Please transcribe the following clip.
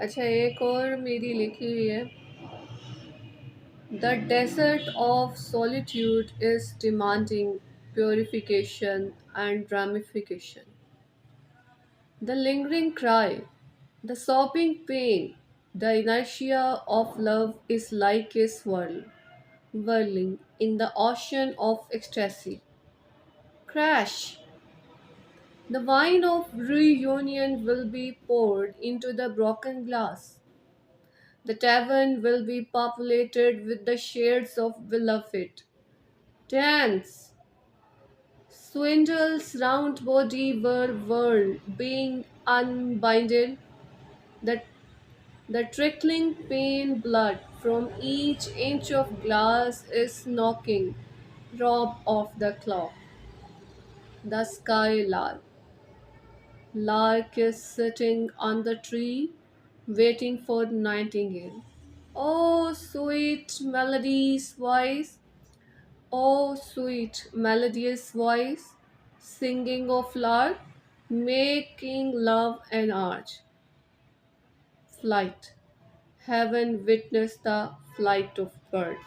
अच्छा, एक और मेरी लिखी हुई है। The desert of solitude is demanding purification and ramification. The lingering cry, the sobbing pain, the inertia of love is like a swirl, whirling in the ocean of ecstasy. Crash! The wine of reunion will be poured into the broken glass. The tavern will be populated with the shades of beloved. Dance! Swindle's round body were whirled, being unbinded. The, the trickling pain blood from each inch of glass is knocking, rob of the clock. The sky lark. Lark is sitting on the tree, waiting for nightingale. Oh, sweet melodious voice, oh, sweet melodious voice, singing of lark, making love an art. Flight. Heaven witnessed the flight of bird.